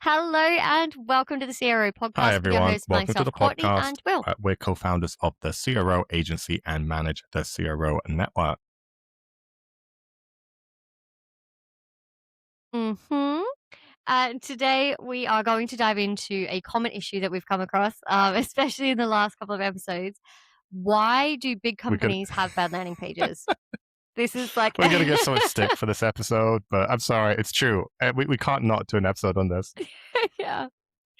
Hello and welcome to the CRO Podcast Hi, with your everyone. hosts, Welcome to myself, the Courtney, podcast. and Will. We're co-founders of the CRO agency and manage the CRO network. Today we are going to dive into a common issue that we've come across, especially in the last couple of episodes. Why do big companies have bad landing pages? This is like... We're going to get so much stick for this episode, but I'm sorry, it's true. We can't not do an episode on this. Yeah.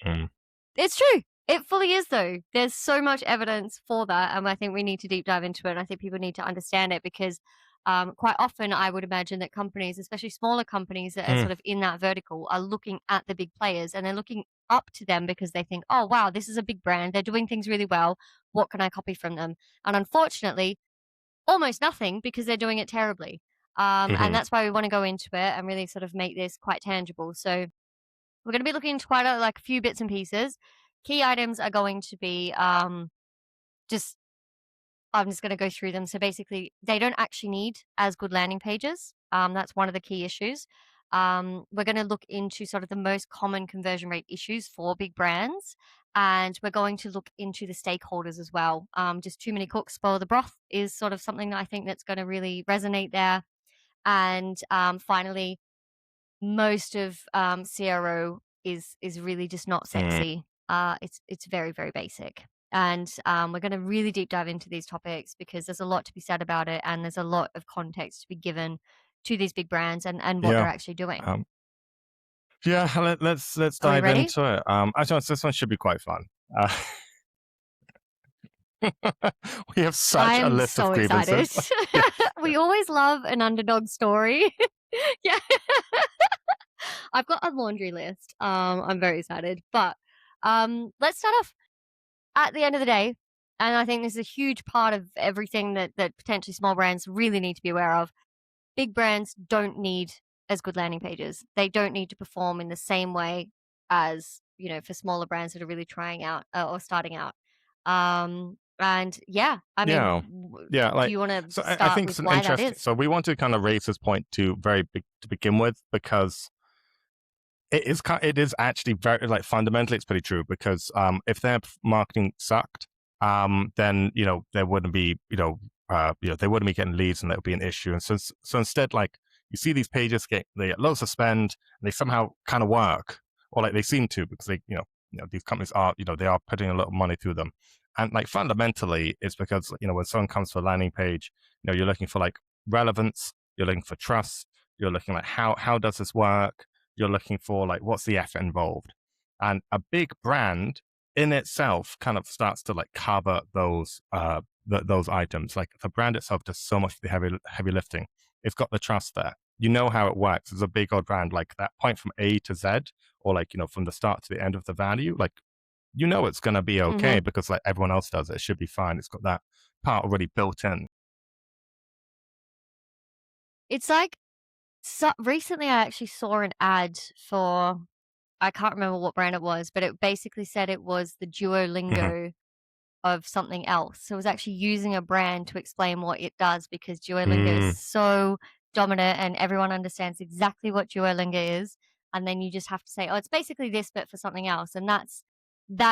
Mm. It's true. It fully is, though. There's so much evidence for that, and I think we need to deep dive into it, and I think people need to understand it because quite often I would imagine that companies, especially smaller companies that are sort of in that vertical, are looking at the big players, and they're looking up to them because they think, oh, wow, this is a big brand. They're doing things really well. What can I copy from them? And unfortunately, almost nothing because they're doing it terribly. And that's why we want to go into it and really sort of make this quite tangible. So we're going to be looking into quite a few bits and pieces. Key items are going to be I'm just going to go through them. So basically, they don't actually need as good landing pages. That's one of the key issues. We're going to look into sort of the most common conversion rate issues for big brands. And we're going to look into the stakeholders as well. Just too many cooks spoil the broth is sort of something that I think that's going to really resonate there. And finally, most of CRO is really just not sexy. It's very, very basic. And we're going to really deep dive into these topics because there's a lot to be said about it, and there's a lot of context to be given to these big brands and what they're actually doing. Let's dive into it. I think this one should be quite fun. We have such a list of grievances. We always love an underdog story. Yeah. I've got a laundry list. I'm very excited. But let's start off at the end of the day. And I think this is a huge part of everything that potentially small brands really need to be aware of. Big brands don't need as good landing pages. They don't need to perform in the same way as, for smaller brands that are really trying out or starting out. And yeah, I mean, do you want to start I think with it's why interesting. that is? So we want to kind of raise this point to begin with, because it is actually very, fundamentally it's pretty true, because if their marketing sucked, then there wouldn't be they wouldn't be getting leads, and that would be an issue. And so instead, you see these pages they get loads of spend, and they somehow kind of work, or they seem to, because they these companies are they are putting a lot of money through them. And fundamentally, it's because when someone comes to a landing page, you're looking for relevance, you're looking for trust, you're looking how does this work, you're looking for what's the effort involved. And a big brand in itself kind of starts to cover those those items. The brand itself does so much of the heavy lifting. It's got the trust there. You know how it works. It's a big old brand, that point from A to Z, or from the start to the end of the value, it's going to be okay because everyone else does it. It should be fine. It's got that part already built in. It's recently I actually saw an ad for, I can't remember what brand it was, but it basically said it was the Duolingo of something else. So it was actually using a brand to explain what it does, because Duolingo is so dominant and everyone understands exactly what Duolingo is. And then you just have to say, oh, it's basically this, but for something else. And that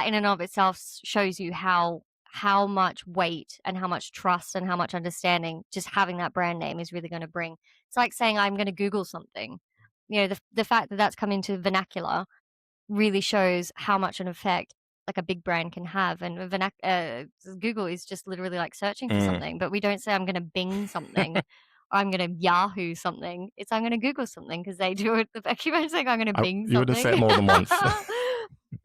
in and of itself shows you how much weight and how much trust and how much understanding just having that brand name is really going to bring. It's like saying, I'm going to Google something. The fact that that's come into vernacular really shows how much an effect a big brand can have. And Google is just literally searching for something, but we don't say, I'm going to Bing something. Or I'm going to Yahoo something. It's I'm going to Google something, because they do it. The Becky saying I'm going to Bing something. You wouldn't say it more than once.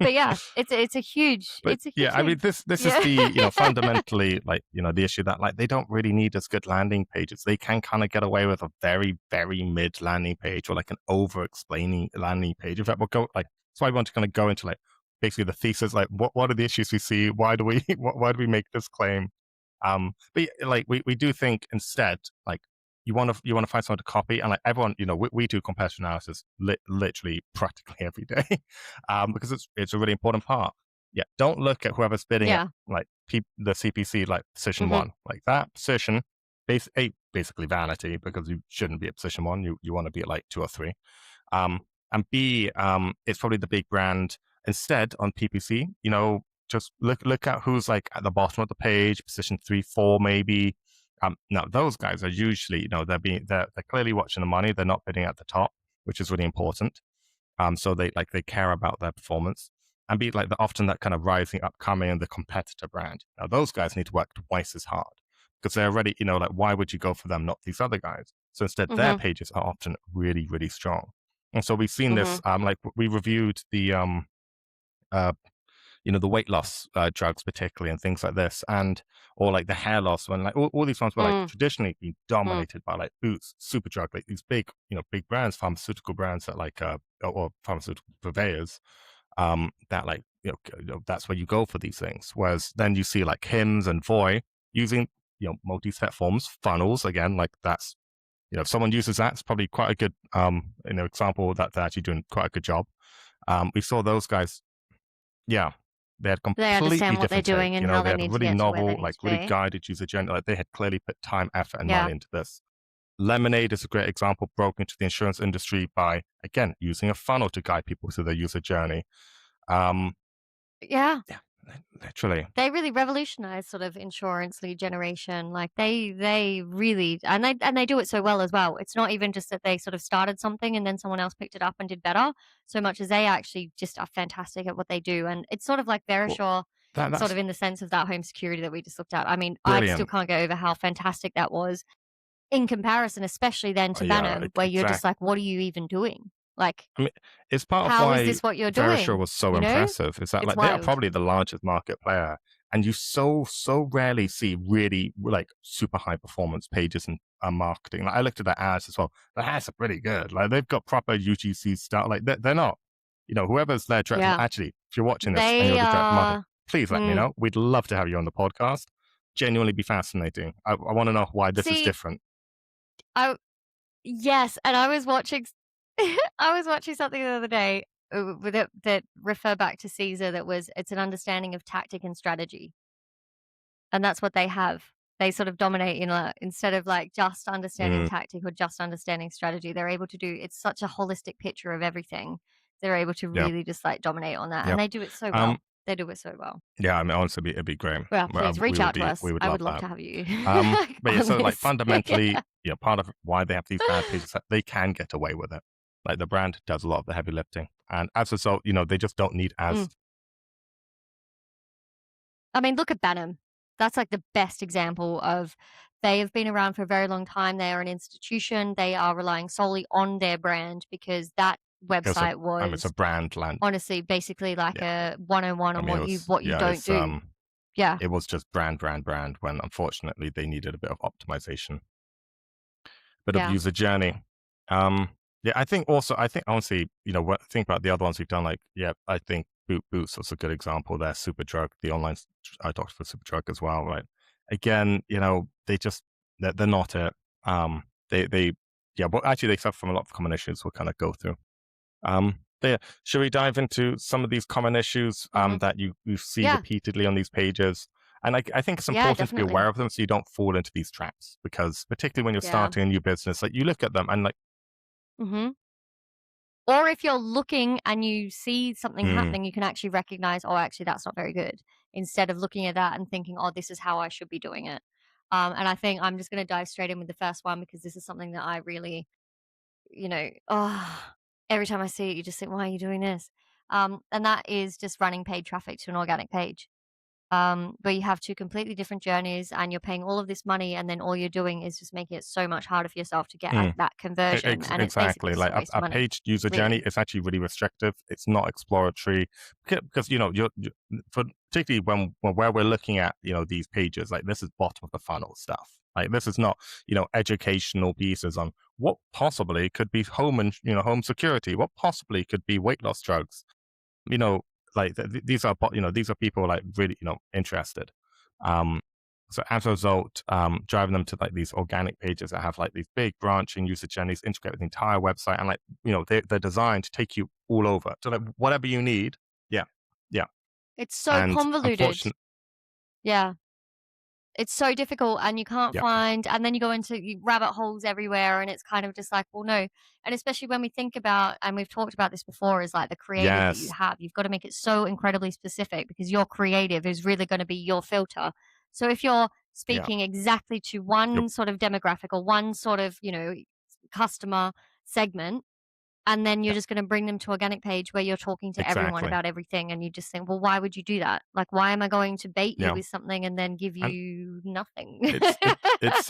But yeah, it's a huge. Yeah, I mean, this is the fundamentally the issue that they don't really need as good landing pages. They can kind of get away with a very, very mid landing page, or an over explaining landing page. In fact, we'll go that's why I want to kind of go into basically the thesis, what are the issues we see? Why do we make this claim? But we do think instead you want to find someone to copy, and everyone we do competitor analysis literally practically every day, because it's a really important part. Yeah, don't look at whoever's bidding at the CPC position one, that position basically vanity, because you shouldn't be at position one. You want to be at 2 or 3. and B, it's probably the big brand. Instead, on PPC, just look at who's like at the bottom of the page, position 3, 4, maybe. Now those guys are usually, they're clearly watching the money. They're not bidding at the top, which is really important. So they care about their performance, and be like, they're often that kind of rising, upcoming, and the competitor brand. Now those guys need to work twice as hard because they're already, like, why would you go for them, not these other guys? So instead, their pages are often really, really strong. And so we've seen this, like we reviewed the the weight loss drugs particularly, and things like this, or like the hair loss, when like all these ones were like traditionally being dominated by like Boots, Superdrug, like these big brands, pharmaceutical brands that like or pharmaceutical purveyors, that like that's where you go for these things. Whereas then you see like Hims and Voy using multi-step forms, funnels, again, like that's if someone uses that, it's probably quite a good example that they're actually doing quite a good job. We saw those guys, yeah, they had They completely understand what they're different doing take. and how They they had a need to really get to where they novel, need like to really be. guided user journey. Like they had clearly put time, effort, and Yeah. money into this. Lemonade is a great example, broke into the insurance industry by, again, using a funnel to guide people through their user journey. Yeah. Literally. They really revolutionized sort of insurance lead generation. Like they really, and they do it so well as well. It's not even just that they sort of started something and then someone else picked it up and did better, so much as they actually just are fantastic at what they do. And it's sort of like Verisure, That's sort of in the sense of that home security that we just looked at. I mean, brilliant. I still can't get over how fantastic that was in comparison, especially then to Bantam, where you're just like, what are you even doing? Like, I mean, it's part of how why is this what you're Verisure doing? was so impressive. Is that It's like they are wild. probably the largest market player, and you so rarely see really like super high performance pages and marketing. Like I looked at their ads as well. The ads are pretty good. Like they've got proper UGC stuff. Like they're not, whoever's their director. Yeah. Actually, if you're watching this and you're the director of marketing, please let me know. We'd love to have you on the podcast. Genuinely be fascinating. I want to know why this is different. Yes, and I was watching something the other day with it that refer back to Caesar, that was, it's an understanding of tactic and strategy. And that's what they have. They sort of dominate instead of like just understanding tactic or just understanding strategy. They're able to do, it's such a holistic picture of everything. They're able to really just like dominate on that. And they do it so well. They do it so well. Yeah, I mean, honestly, it'd be great. Well, please reach out to us. I would love to have you. But yeah, so like fundamentally, part of why they have these bad pages is that they can get away with it. Like the brand does a lot of the heavy lifting, and as a result, they just don't need as. I mean, look at Bantam. That's like the best example of, they have been around for a very long time. They are an institution. They are relying solely on their brand because that website was it's a brand land. Honestly, basically like a 101 on what you don't do. Yeah. It was just brand when unfortunately they needed a bit of optimization. Bit of user journey. Yeah, I think honestly, think about the other ones we've done, like, I think Boots was a good example there. Superdrug, the online doctor for Superdrug as well, right? Again, they're not it. But actually they suffer from a lot of common issues we'll kind of go through. Should we dive into some of these common issues that you see repeatedly on these pages? And I think it's important to be aware of them so you don't fall into these traps, because particularly when you're starting a new business, like you look at them and like. Or if you're looking and you see something happening, you can actually recognize, oh, actually, that's not very good, instead of looking at that and thinking, oh, this is how I should be doing it. And I think I'm just going to dive straight in with the first one, because this is something that I really, every time I see it, you just think, why are you doing this? And that is just running paid traffic to an organic page. Where you have two completely different journeys and you're paying all of this money, and then all you're doing is just making it so much harder for yourself to get that conversion. And exactly, it's like a page user journey is actually really restrictive. It's not exploratory, because you're particularly when where we're looking at these pages, like this is bottom of the funnel stuff. Like this is not educational pieces on what possibly could be home and home security, what possibly could be weight loss drugs. Like these are people like really interested. So as a result, driving them to like these organic pages that have like these big branching user journeys, integrate with the entire website, and like they're designed to take you all over. So like whatever you need, yeah. It's so convoluted. Yeah. it's so difficult, and you can't Yep. find, and then you go into rabbit holes everywhere, and it's kind of just like, well, no. And especially when we think about, and we've talked about this before, is like the creative that you Yes. have. You've got to make it so incredibly specific, because your creative is really going to be your filter. So if you're Yeah. speaking exactly to You're, one sort of demographic or one sort of, customer segment, and then you're yeah. just going to bring them to organic page where you're talking to everyone Exactly. about everything, and you just think, well, why would you do that? Like, why am I going to bait you Yeah. with something and then give And you nothing? it's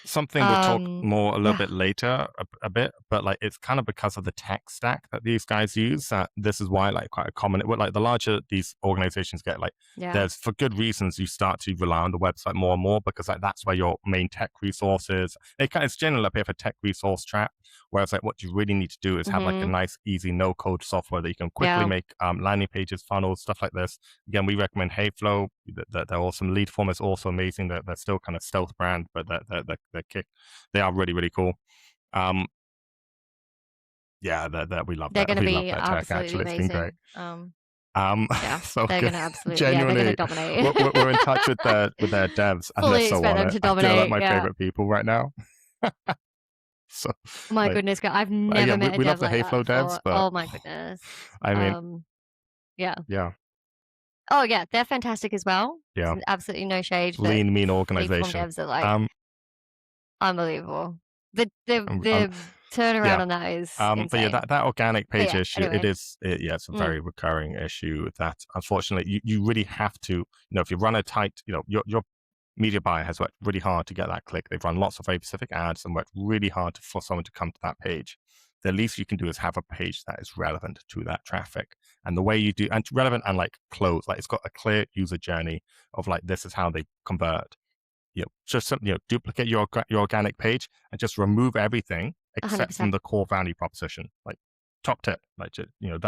something we'll talk more a little Yeah, bit later a bit, but like it's kind of because of the tech stack that these guys use that this is why like quite a common, like the larger these organizations get, like yeah, there's for good reasons you start to rely on the website more and more, because like that's where your main tech resources. It's generally a bit of a tech resource trap, whereas like what you really need to do is have like a mm-hmm, nice easy no code software that you can quickly yeah, make landing pages, funnels, stuff like this. Again, we recommend Heyflow. They're awesome. Lead Form is also amazing. They're still kind of stealth brand, but they are really, really cool. Yeah, that we love they're that. going to We love be that tech. absolutely Actually, it's been great. amazing. So They're good. going to absolutely, yeah, they're going to Genuinely, dominate. we're in touch with their devs, and they're Fully so expect on them it. to I feel like dominate. my Yeah. favorite people right now. So, Oh my like, goodness, I've yeah, never met a we love dev the like that Heyflow devs, before. but Oh my goodness. I mean, Yeah. yeah, Oh yeah, they're fantastic as well. yeah, Absolutely no shade. That lean, mean Lead Form organization. devs are like Um, unbelievable. The the um, um, the turnaround yeah. on that is But yeah, insane. that organic But page yeah, issue, anyway. yeah, it's a Mm, very recurring issue that unfortunately you really have to, if you run a tight, your media buyer has worked really hard to get that click. They've run lots of very specific ads and worked really hard for someone to come to that page. The least you can do is have a page that is relevant to that traffic. And the way you do, and relevant and like close, like it's got a clear user journey of like, this is how they convert. Just duplicate your organic page and just remove everything except from 100%. the core value proposition. Like top tip, like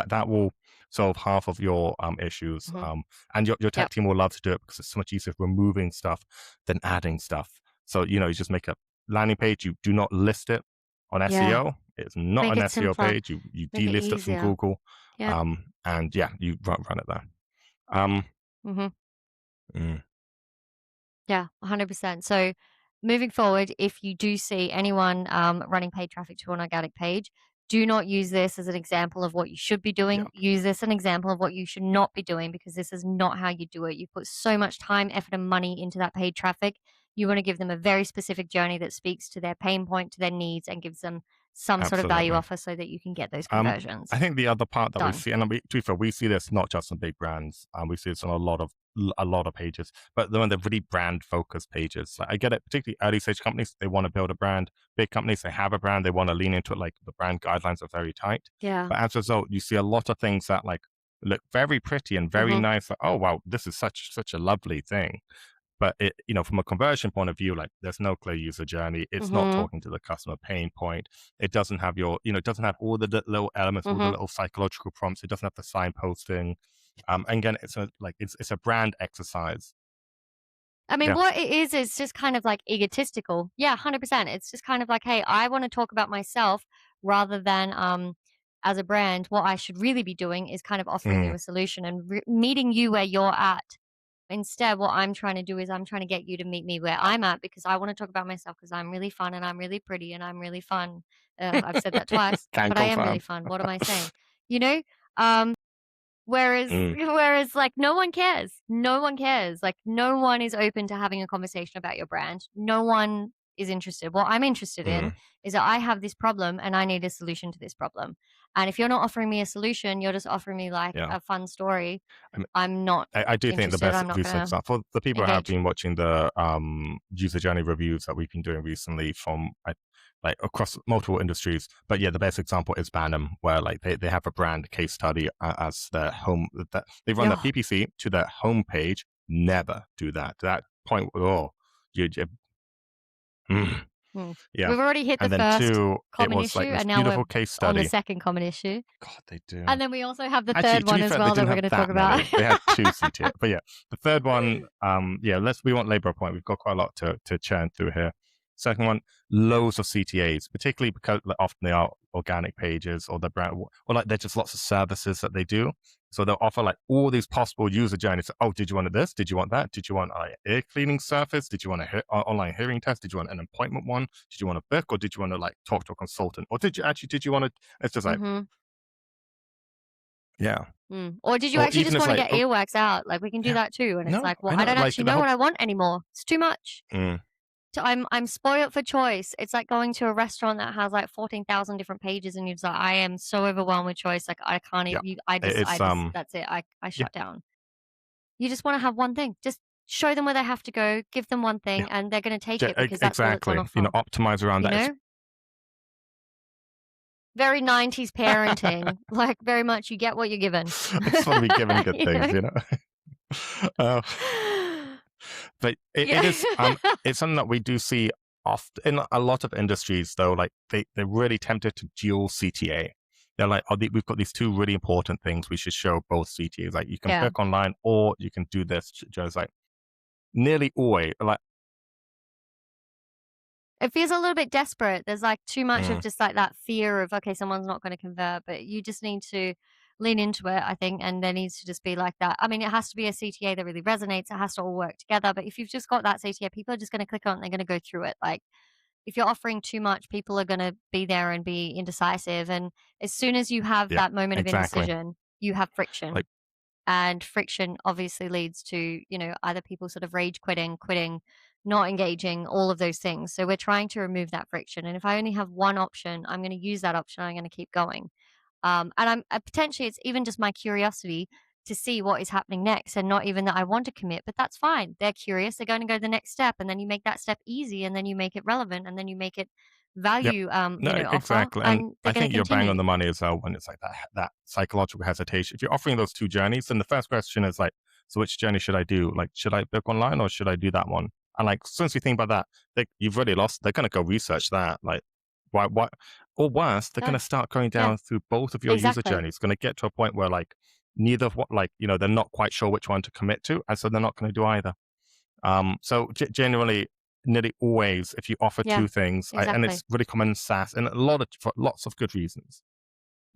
that will solve half of your issues. Hmm. And your tech Yep. team will love to do it because it's so much easier removing stuff than adding stuff. So you just make a landing page. You do not list it on Yeah. SEO. It's not Make an it SEO simpler. page. You Make it delist it from easier. Google. Yeah. And yeah, you run it there. Um, Hmm. mm, Yeah, 100%. So moving forward, if you do see anyone running paid traffic to an organic page, do not use this as an example of what you should be yeah, doing. Use this as an example of what you should not be doing, because this is not how you do it. You put so much time, effort, and money into that paid traffic. You want to give them a very specific journey that speaks to their pain point, to their needs, and gives them some sort of value absolutely. offer so that you can get those conversions I think the other part that we done. see, and to be fair, we see this not just on big brands, we see this on a lot of pages, but when they're really brand focused pages. Like, I get it, particularly early stage companies, they want to build a brand. Big companies, they have a brand, they want to lean into it. Like the brand guidelines are very tight, Yeah. but as a result, you see a lot of things that like look very pretty and very Mm-hmm. nice. Like, oh wow, this is such a lovely thing. But from a conversion point of view, like there's no clear user journey. It's not Mm-hmm. talking to the customer pain point. It doesn't have it doesn't have all the little elements, all the Mm-hmm. little psychological prompts. It doesn't have the signposting. And again, it's a brand exercise. I mean, Yeah. what it is just kind of like egotistical. Yeah, 100%. It's just kind of like, hey, I want to talk about myself, rather than as a brand, what I should really be doing is kind of offering you Mm, a solution and meeting you where you're at. Instead, what I'm trying to do is I'm trying to get you to meet me where I'm at, because I want to talk about myself, because I'm really fun and I'm really pretty and I'm really fun. I've said that twice, can but I am really confirm. fun. What am I saying? You know? Um, Whereas Mm, whereas, like, no one cares. No one cares. Like, no one is open to having a conversation about your brand. No one is interested. What I'm interested in mm, is that I have this problem and I need a solution to this problem. And if you're not offering me a solution, you're just offering me like yeah. a fun story. I mean, I'm not I do think the interested. best I'm not recent gonna example for the people who have engage. been watching the user journey reviews that we've been doing recently from like across multiple industries. But yeah, the best example is Bantam, where like they have a brand case study as their home. That they run their Yeah. PPC to their homepage. Never do that. To that point, mm, Hmm. yeah. We've already hit the And then first two, it common was like issue, this and now we're beautiful case on the study. second common issue. God, they do. And then we also have the Actually, third to one be as fair, they well that didn't we're have going to talk that about. many. They had two CTAs. But yeah, the third one, we want labor point. We've got quite a lot to churn through here. Second one, loads of CTAs, particularly because like, often they are organic pages or the brand, or like there's just lots of services that they do. So they'll offer like all these possible user journeys. Oh, did you want this? Did you want that? Did you want an ear cleaning service? Did you want an online hearing test? Did you want an appointment one? Did you want a book, or did you want to like talk to a consultant? Or did you want to? It's just like, yeah. Or did you Or actually even just if, want to like, get earwax out? Like we can do that too. And it's No, like, well, I I know, don't like, actually the know whole- what I want anymore. It's too much. So I'm spoiled for choice. It's like going to a restaurant that has like 14,000 different pages, and you're just like, I am so overwhelmed with choice. Like I can't Yeah. even. It's That's it. I shut down. You just want to have one thing. Just show them where they have to go. Give them one thing, and they're going to take it because that's all it's on exactly. offer. Optimize around You that. know? Very 90s parenting. Like very much, you get what you're given. I just want to be given good things, you know. But it is. It's something that we do see often in a lot of industries, though. Like they're really tempted to dual CTA. They're like, oh, we've got these two really important things. We should show both CTAs. Like you can book online, or you can do this. Just like nearly always, like it feels a little bit desperate. There's like too much of just like that fear of, okay, someone's not going to convert, but you just need to lean into it, I think. And there needs to just be like that. I mean, it has to be a CTA that really resonates. It has to all work together. But if you've just got that CTA, people are just going to click on it and they're going to go through it. Like if you're offering too much, people are going to be there and be indecisive. And as soon as you have that moment of indecision, you have friction. And friction obviously leads to, either people sort of rage quitting, not engaging, all of those things. So we're trying to remove that friction. And if I only have one option, I'm going to use that option. I'm going to keep going. And I'm potentially, it's even just my curiosity to see what is happening next, and not even that I want to commit, but that's fine. They're curious. They're going to go the next step, and then you make that step easy, and then you make it relevant, and then you make it value, exactly. offer, And I think you're bang on the money as well when it's like that psychological hesitation. If you're offering those two journeys, then the first question is like, so which journey should I do? Like, should I book online or should I do that one? And like, since you think about that, you've really lost. They're going to go research that. Like, why? Or worse, they're going to start going down through both of your user journeys. It's going to get to a point where like neither of what, like, they're not quite sure which one to commit to, and so they're not going to do either. So generally, nearly always, if you offer two things, and it's really common in SaaS, and for lots of good reasons,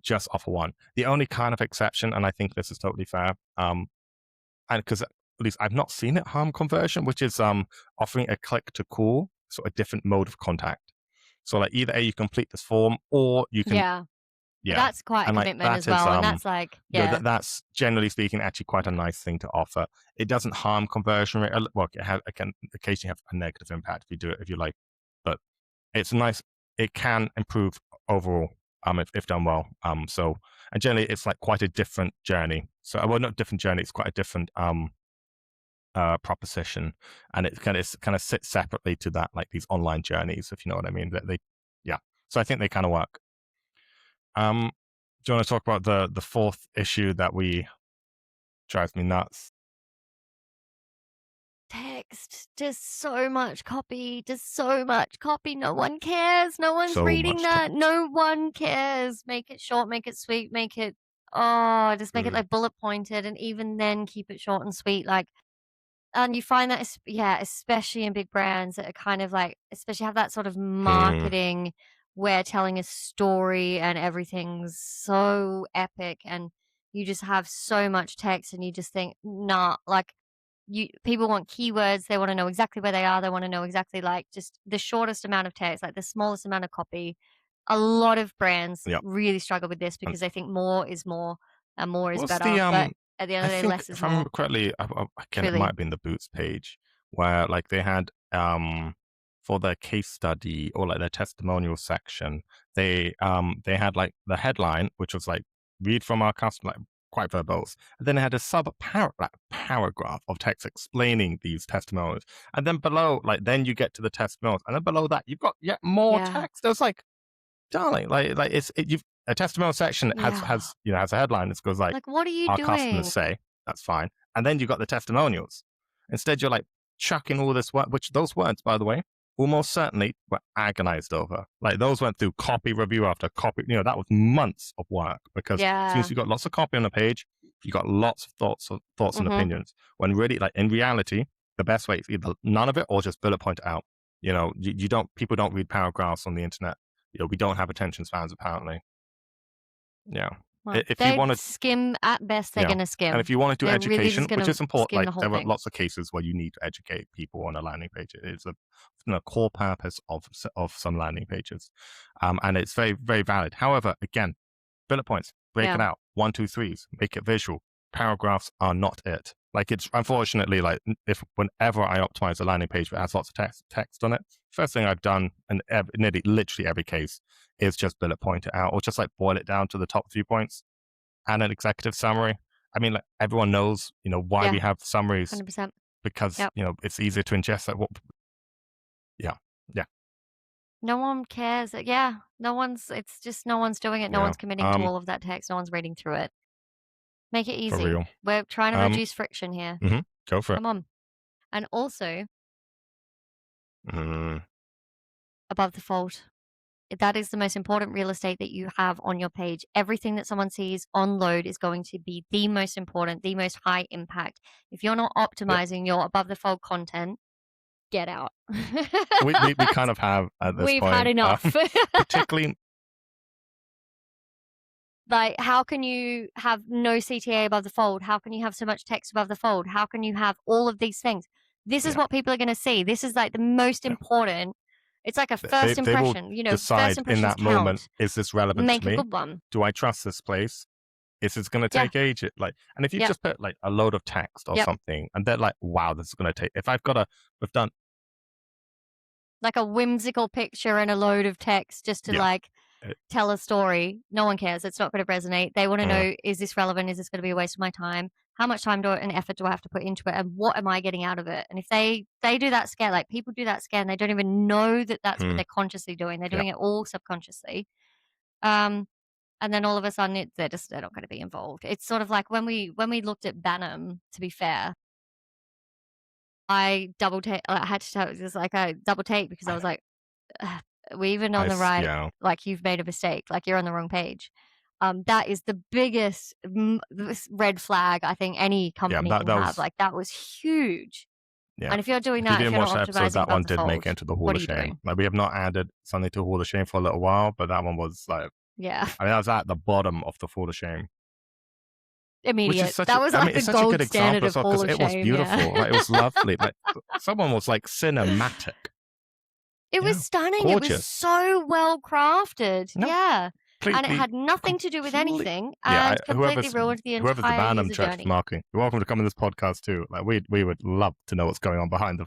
just offer one. The only kind of exception, and I think this is totally fair, and because at least I've not seen it harm conversion, which is offering a click to call, so a different mode of contact. So like either you complete this form, or you can that's quite a commitment as well. And that's like, that's generally speaking actually quite a nice thing to offer. It doesn't harm conversion rate. Well, it can occasionally have a negative impact if you do it, if you like, but it's nice. It can improve overall if done well. So, and generally it's like quite a different journey. So, well, not different journey. It's quite a different proposition, and it kind of sits separately to that, like these online journeys, if you know what I mean. So I think they kind of work. Do you want to talk about the fourth issue that drives me nuts? Text, just so much copy. No one cares. No one's reading that. No one cares. Make it short, make it sweet, just make it like bullet pointed, and even then keep it short and sweet. Like, and you find that, especially in big brands that are kind of like, especially have that sort of marketing where telling a story and everything's so epic, and you just have so much text, and you just think, nah, like people want keywords. They want to know exactly where they are. They want to know exactly like just the shortest amount of text, like the smallest amount of copy. A lot of brands really struggle with this because they think more is more and more is better. But at the end of the day, less is more. If I remember correctly, again, it might have been the Boots page where like they had for their case study or like their testimonial section, they had like the headline, which was like read from our customer, like quite verbose, and then it had a paragraph of text explaining these testimonials, and then below, like then you get to the testimonials, and then below that you've got yet more text. It was like, darling, like you've a testimonial section has a headline that goes like what are you our doing? Customers say, that's fine, and then you got the testimonials. Instead, you're like chucking all this work, which those words, by the way, almost certainly were agonized over. Like those went through copy review after copy. That was months of work, because since you got lots of copy on a page, you got lots of thoughts and opinions. When really, like in reality, the best way is either none of it or just bullet point out. People don't read paragraphs on the internet. We don't have attention spans apparently. Yeah. Well, If you they want to, skim at best. They're yeah. gonna And if skim. you want to do They're really education, just which gonna is important, skim like the whole there are thing. lots of cases where you need to educate people on a landing page. It is a core purpose of some landing pages, and it's very, very valid. However, again, bullet points, break it Yeah. out, 1, 2, 3s, make it visual. Paragraphs are not it. Like, it's unfortunately, like, whenever I optimize a landing page that has lots of text on it, first thing I've done in literally every case is just bullet point it out, or just like boil it down to the top few points and an executive summary. I mean, like, everyone knows, why Yeah. we have summaries, 100%. because Yep. it's easier to ingest. Like, yeah. No one cares. Yeah. It's just no one's doing it. No Yeah. one's committing to all of that text. No one's reading through it. Make it For easy. real. We're trying to reduce friction here. Go for it. Come on. And also, Mm, above the fold. That is the most important real estate that you have on your page. Everything that someone sees on load is going to be the most important, the most high impact. If you're not optimizing your above the fold content, get out. we kind of have at this We've point. had enough. Particularly, like, how can you have no CTA above the fold? How can you have so much text above the fold? How can you have all of these things? This is what people are going to see. This is like the most important. It's like a first they will impression. decide First in impressions that count. moment, is this relevant Make to me? a good one. Do I trust this place? Is this going to take age? And if you just put like a load of text or something, and they're like, wow, this is going to take, if we've done like a whimsical picture and a load of text just to tell a story, no one cares. It's not going to resonate. They want to know, is this relevant? Is this going to be a waste of my time? How much time and effort do I have to put into it? And what am I getting out of it? And if they do that scare, like people do that scare and they don't even know that that's what they're consciously doing. They're doing it all subconsciously. And then all of a sudden they're not going to be involved. It's sort of like when we looked at Bantam, to be fair, I double take. I had to tell, it was like a double take because I was like, we even on the right, like you've made a mistake, like you're on the wrong page. That is the biggest red flag I think any company can have. Like that was huge. Yeah. And if you're doing that, if you're not optimizing, that one did make it into the Hall of Shame. Like, we have not added something to Hall of Shame for a little while, but that one was like, yeah. I mean, that was at the bottom of the Hall of Shame. Immediate. That was like the gold standard of Hall of Shame. It was beautiful. Like, it was lovely. Like, someone was like cinematic. It was stunning. Gorgeous. It was so well crafted. Yeah. And it had nothing to do with anything, and completely ruined the entire whoever's the Bantam user Church journey. marketing, you're welcome to come on this podcast too. Like, we would love to know what's going on behind the,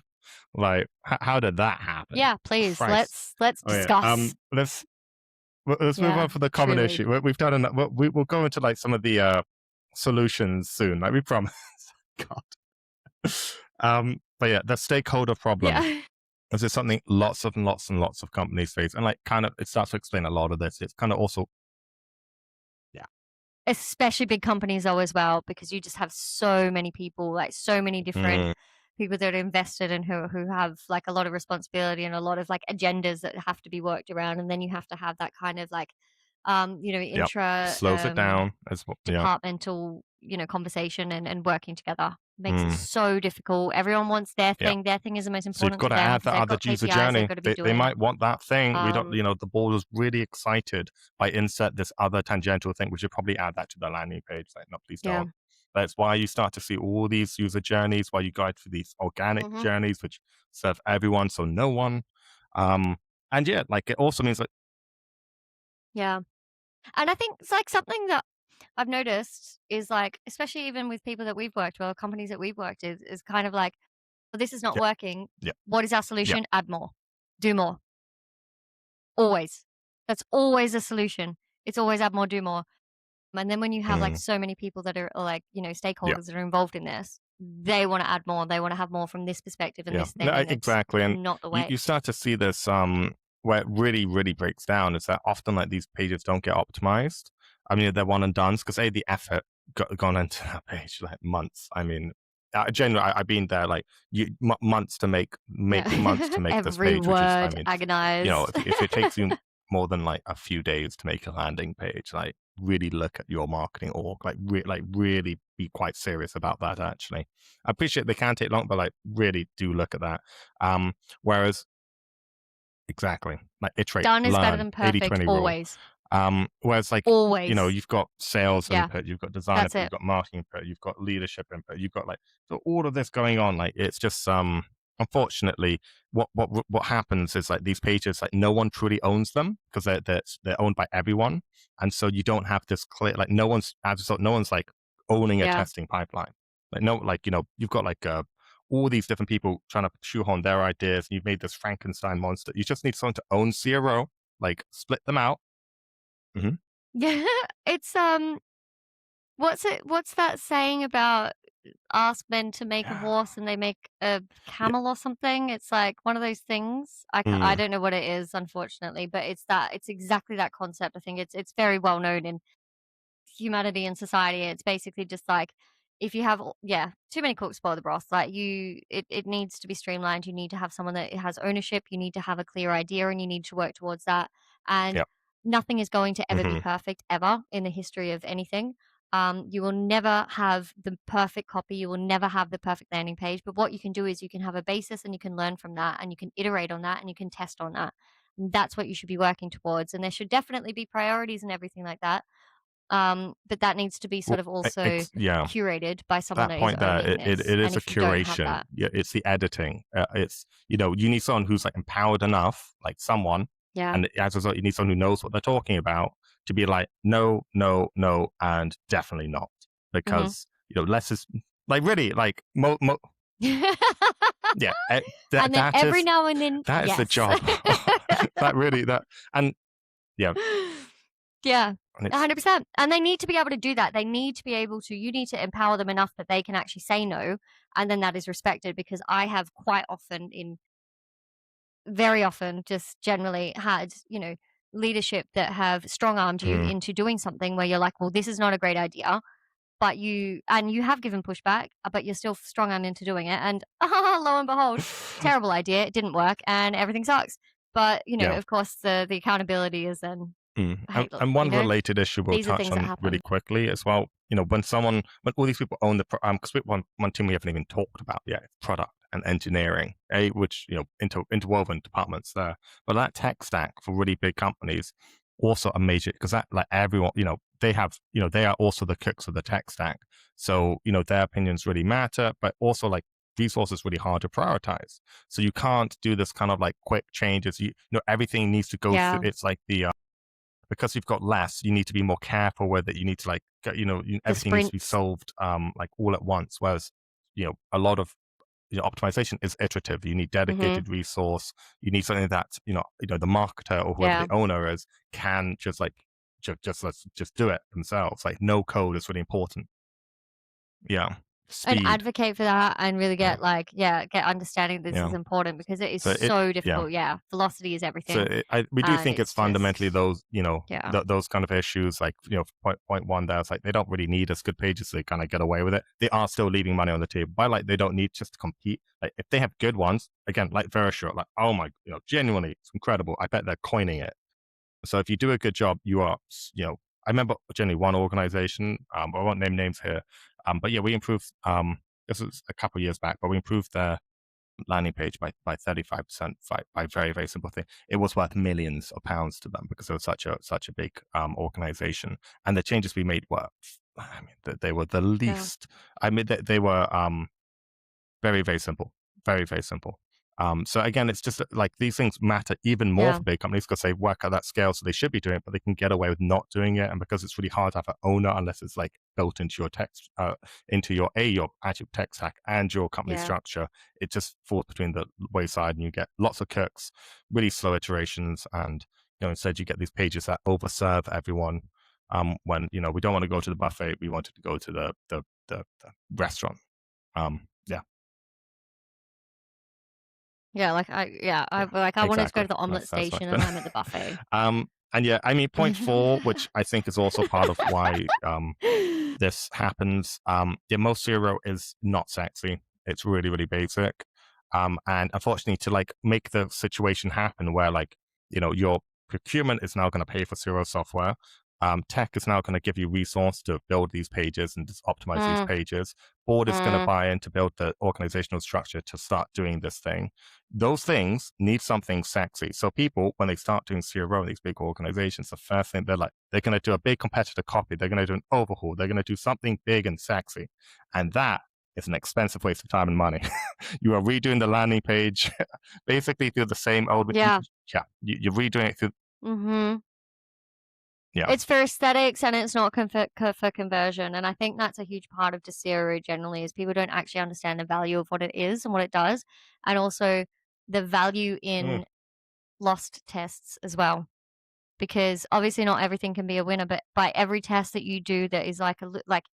like, how did that happen? Yeah, please. Christ. Let's discuss. Let's move on for the common issue. We've done enough. We'll go into like some of the solutions soon. Like we promise. God. But yeah, the stakeholder problem. Yeah. This is something lots and lots and lots of companies face, and like kind of it starts to explain a lot of this. It's kind of also, especially big companies though as well, because you just have so many people, like so many different people that are invested and who have like a lot of responsibility and a lot of like agendas that have to be worked around, and then you have to have that kind of like slows it down as well, departmental conversation and working together. Makes it so difficult. Everyone wants their thing. Their thing is the most important. So you've got to add that other user journey. They might want that thing. We don't, the board was really excited by insert this other tangential thing. We should probably add that to the landing page. Like, no, please don't. That's why you start to see all these user journeys, why you guide for these organic journeys, which serve everyone, so no one. And yeah, like it also means like. Yeah. And I think it's like something that I've noticed is like, especially even with people that we've worked with, or companies that we've worked with, is kind of like, well, this is not working. What is our solution? Add more. Do more. Always. That's always a solution. It's always add more, do more. And then when you have like so many people that are like, stakeholders that are involved in this, they want to add more. They want to have more from this perspective and this thing. No, exactly. And not the way. You start to see this where it really, really breaks down is that often like these pages don't get optimized. I mean, they're one and done because the effort gone into that page, like months. I mean, generally, I've been there like months to make months to make this page. Every word, agonized. If it takes you more than like a few days to make a landing page, like really look at your marketing org, like really be quite serious about that. Actually, I appreciate they can take long, but like really do look at that. Whereas Exactly. Like iterate, Done is better learn, than perfect 80-20 rule. always. Whereas like, Always. you've got sales Yeah, input, you've got design that's input, you've it. got marketing input, you've got leadership input, you've got like, so all of this going on. Like it's just, unfortunately, what happens is like these pages, like no one truly owns them because they're owned by everyone. And so you don't have this clear, like no one's, as a result, no one's like owning a Yeah. testing pipeline. Like no, like, you've got like, all these different people trying to shoehorn their ideas, and you've made this Frankenstein monster. You just need someone to own CRO, like split them out. Mm-hmm. Yeah, it's what's that saying about ask men to make a horse and they make a Yeah. camel or something? It's like one of those things. I don't know what it is, unfortunately, but it's exactly that concept. I think it's very well known in humanity and society. It's basically just like if you have too many cooks spoil the broth. Like it needs to be streamlined. You need to have someone that has ownership. You need to have a clear idea, and you need to work towards that. And Yeah. nothing is going to ever be Mm-hmm. perfect ever in the history of anything. You will never have the perfect copy. You will never have the perfect landing page. But what you can do is you can have a basis, and you can learn from that, and you can iterate on that, and you can test on that. And that's what you should be working towards. And there should definitely be priorities and everything like that. But that needs to be Well, sort of also it's yeah. curated by someone That that is point there, owning it this. is And a if you don't have curation. that, Yeah, it's the editing. It's you need someone who's like empowered enough, like someone, yeah, and as a result, you need someone who knows what they're talking about to be like, no, no, no, and definitely not, hmm because less is like really like yeah. and then That every is now and then, the yes, job. That really and yeah, yeah, and it's 100%. And they need to be able to do that. They need to be able to. You need to empower them enough that they can actually say no, and then that is respected. Because I have quite often, very often, just generally had leadership that have strong armed you mm, into doing something where you're like, well, this is not a great idea. But you have given pushback, but you're still strong on into doing it. And lo and behold, terrible idea. It didn't work, and everything sucks. But yeah. of course, the accountability is then, hey, look, And one related issue we'll these are touch things that on really happen. quickly as well. When all these people own the because one team we haven't even talked about yet, product and engineering, which interwoven departments there. But that tech stack for really big companies also a major, because that, like, everyone, they have, they are also the cooks of the tech stack. So their opinions really matter, but also like resources really hard to prioritize. So you can't do this kind of like quick changes. Everything needs to go through. Yeah, It's like because you've got less, you need to be more careful with it. You need to like, the everything needs to be sprints. solved, like all at once. Whereas, a lot of optimization is iterative. You need Hmm. dedicated resource. You need something that, the marketer or whoever Yeah, the owner is can just like, let's just do it themselves. Like no code is really important. Yeah. and Speed. advocate for that, and really Yeah. get understanding this is Yeah. important because it is So so yeah. difficult. Yeah, velocity is So everything, we do and think it's it's fundamentally just those, yeah, those kind of issues, like, point one there. It's like they don't really need us good pages, so they kind of get away with it. They are still leaving money on the table. By like, they don't need just to compete. Like if they have good ones, again, like Verisure, like, oh my, genuinely, it's incredible. I bet they're coining it. So if you do a good job, you are, I remember generally one organization, I won't name names here, but yeah, we improved. This was a couple of years back, but we improved their landing page by 35% by very, very simple thing. It was worth millions of pounds to them because it was such a big organization, and the changes we made were, I mean, they were the yeah, least. I mean, they were very, very simple, very, very simple. So again, it's just like these things matter even more yeah, for big companies because they work at that scale, so they should be doing it, but they can get away with not doing it. And because it's really hard to have an owner unless it's like built into your text, into your actual tech stack and your company yeah. structure, it just falls between the wayside, and you get lots of cooks, really slow iterations, and instead you get these pages that overserve everyone. When we don't want to go to the buffet, we wanted to go to the restaurant. Yeah. Yeah, I Yeah, like I wanted to go to exactly. the omelet That's much station and better. I'm at the buffet. And yeah, I mean, point four, which I think is also part of why this happens. Yeah, most zero is not sexy. It's really, really basic. And unfortunately, to like make the situation happen where like your procurement is now going to pay for zero software, Tech is now going to give you resource to build these pages and just optimize these Mm, pages. Board is going to mm, buy in to build the organizational structure to start doing this thing. Those things need something sexy. So people, when they start doing CRO in these big organizations, the first thing they're going to do a big competitor copy. They're going to do an overhaul. They're going to do something big and sexy. And that is an expensive waste of time and money. You are redoing the landing page basically through the same old, yeah. you're redoing it through, Mm-hmm. yeah. It's for aesthetics and it's not for conversion. And I think that's a huge part of CRO generally is people don't actually understand the value of what it is and what it does, and also the value Mm, in lost tests as well. Because obviously not everything can be a winner, but by every test that you do that is like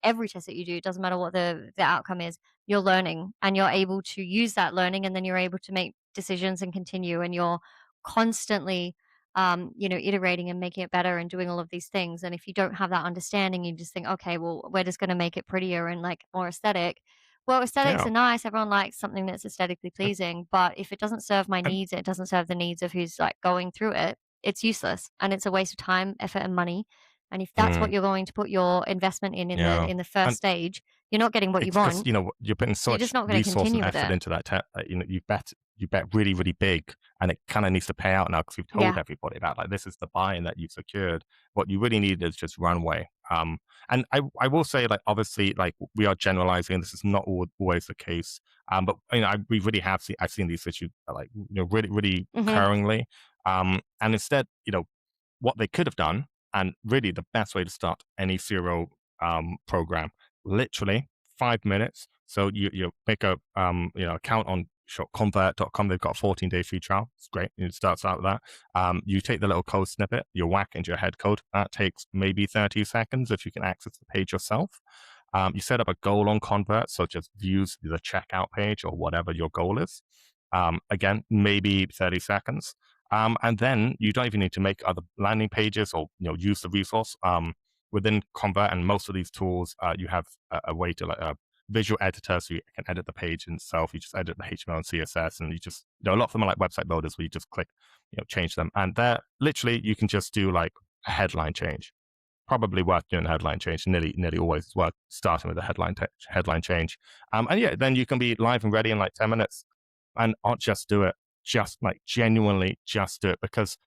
every test that you do, it doesn't matter what the outcome is, you're learning and you're able to use that learning, and then you're able to make decisions and continue, and you're constantly iterating and making it better and doing all of these things. And if you don't have that understanding, you just think, okay, well, we're just going to make it prettier and like more aesthetic. Well, aesthetics yeah. are nice. Everyone likes something that's aesthetically And, pleasing, but if it doesn't serve my and needs, it doesn't serve the needs of who's like going through it, it's useless and it's a waste of time, effort, and money. And if that's what mm, you're going to put your investment in yeah. the first And stage, you're not getting what you it's because want. you're putting so You're much just not going to resource and continue with effort it. into that. You bet really really big, and it kind of needs to pay out now because you've told Yeah. everybody about like this is the buy-in that you've secured. What you really need is just runway. And I will say like obviously like we are generalizing. This is not always the case. But we really have seen I've seen these issues like really really Hmm. occurringly. And instead what they could have done, and really the best way to start any CRO program, literally 5 minutes. So you make a account on convert.com. They've got a 14-day free trial. It's great. It starts out with that. You take the little code snippet, you whack into your head code. That takes maybe 30 seconds if you can access the page yourself. You set up a goal on Convert, so just views the checkout page or whatever your goal is. Again, maybe 30 seconds. And then you don't even need to make other landing pages or use the resource. Within Convert and most of these tools, you have a way to like a visual editor, so you can edit the page itself. You just edit the HTML and CSS, and you just a lot of them are like website builders where you just click, change them, and they're literally you can just do like a headline change. Probably worth doing a headline change. Nearly always worth starting with a headline change. And yeah, then you can be live and ready in like 10 minutes, and not just do it. Just like genuinely, just do it because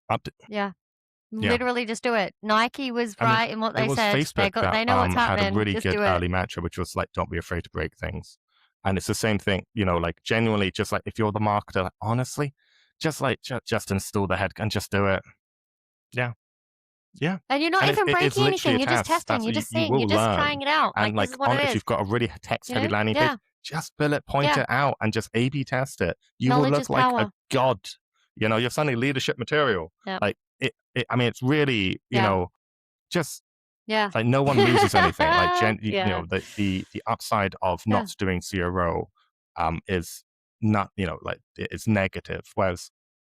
up to, Yeah. yeah. Literally just do it. Nike was I mean, right in what it they was said. Facebook that They know what's had a happening. really Just good do it. early mantra, which was like, "Don't be afraid to break things." And it's the same thing, like genuinely, just like if you're the marketer, like, honestly, just like just install the head and just do it. Yeah, yeah. And you're not And even it's breaking literally anything. a You're just test. testing. That's You're what just you seeing. will You're just learn. trying it out. And Like this like is what on it if is. you've got a really text You heavy know? landing page, Yeah. just bullet point Yeah. it out and just A/B test it. You will Knowledge is look like a power. god. You're suddenly leadership material. Yeah. Like I mean, it's really Yeah. just Yeah. like no one loses anything. Like Yeah. the upside of Yeah. not doing CRO is not like it's negative. Whereas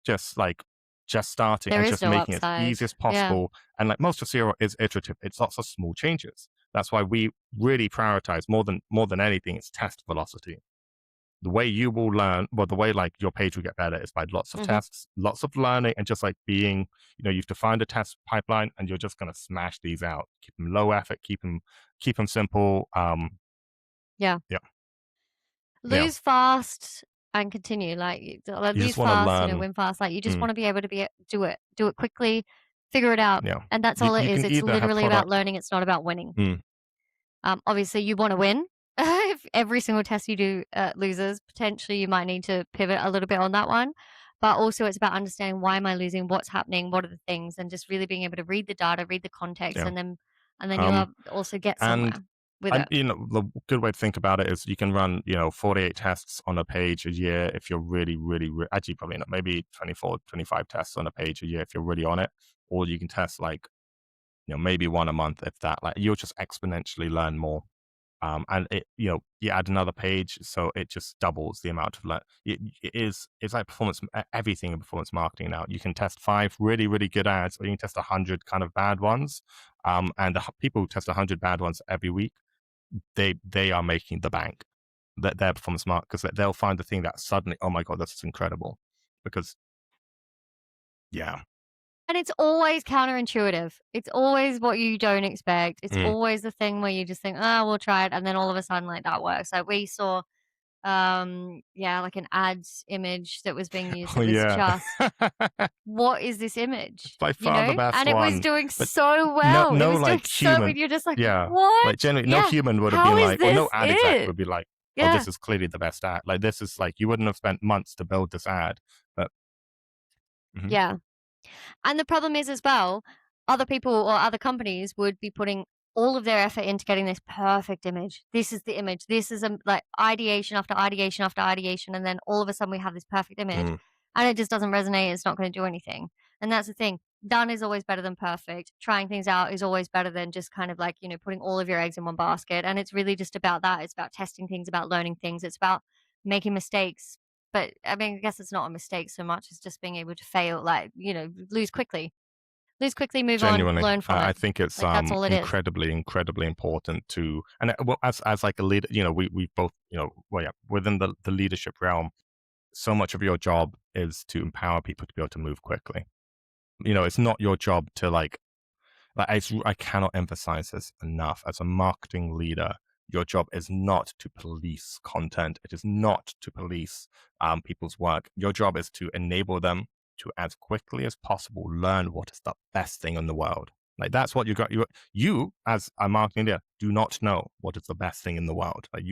just like just starting There and is just no making it as upside. easy as Yeah. possible, and like most of CRO is iterative. It's lots of small changes. That's why we really prioritize more than anything. It's test velocity. The way you will learn, well, the way like your page will get better is by lots of Hmm. tests, lots of learning, and just like being, you've defined a test pipeline, and you're just gonna smash these out. Keep them low effort, keep them simple. Yeah. Yeah, yeah. Lose fast and continue. You just Lose want to fast, learn. win fast. Like you just Mm, want to be able to do it quickly, figure it out. yeah, And that's all it you is. can It's either have literally about product. learning. It's not about winning. Mm, Obviously, you want to win. If every single test you do loses, potentially you might need to pivot a little bit on that one. But also, it's about understanding why am I losing, what's happening, what are the things, and just really being able to read the data, read the context, yeah. and then Um, you'll also get and somewhere with And it. the good way to think about it is you can run 48 tests on a page a year if you're really actually probably not, maybe 24 25 tests on a page a year if you're really on it, or you can test like maybe one a month if that. Like you'll just exponentially learn more. And you add another page, so it just doubles the amount of it's like everything in performance marketing now. You can test 5 really really good ads, or you can test 100 kind of bad ones. And the people who test 100 bad ones every week, they are making the bank. That their performance mark, because they'll find the thing that suddenly, oh my god, that's incredible. Because yeah, And it's always counterintuitive. It's always what you don't expect. It's always the thing where you just think, oh, we'll try it. And then all of a sudden, like, that works. Like, we saw, like an ads image that was being used. Oh It was yeah. just, what is this image? It's by far the best And it one. was doing But so well. no It was like doing so human. good. You're just like, Yeah. what? Like generally, no Yeah. human would have How been is like, or no this ad exec it? would be like, oh, Yeah. this is clearly the best ad. Like this is like, you wouldn't have spent months to build this ad. But Yeah. And the problem is as well, other people or other companies would be putting all of their effort into getting this perfect image. This is the image. This is like ideation after ideation after ideation. And then all of a sudden we have this perfect image and it just doesn't resonate. It's not going to do anything. And that's the thing. Done is always better than perfect. Trying things out is always better than just kind of like, putting all of your eggs in one basket. And it's really just about that. It's about testing things, about learning things. It's about making mistakes. But I mean, I guess it's not a mistake so much as just being able to fail, like, lose quickly, move genuinely, on, learn from I it. think it's Like, that's all it is. incredibly important to, and well, as like a leader, we both, within the leadership realm, so much of your job is to empower people to be able to move quickly. It's not your job to like I cannot emphasize this enough. As a marketing leader, your job is not to police content. It is not to police people's work. Your job is to enable them to, as quickly as possible, learn what is the best thing in the world. Like that's what you got. You as a marketing leader do not know what is the best thing in the world. Like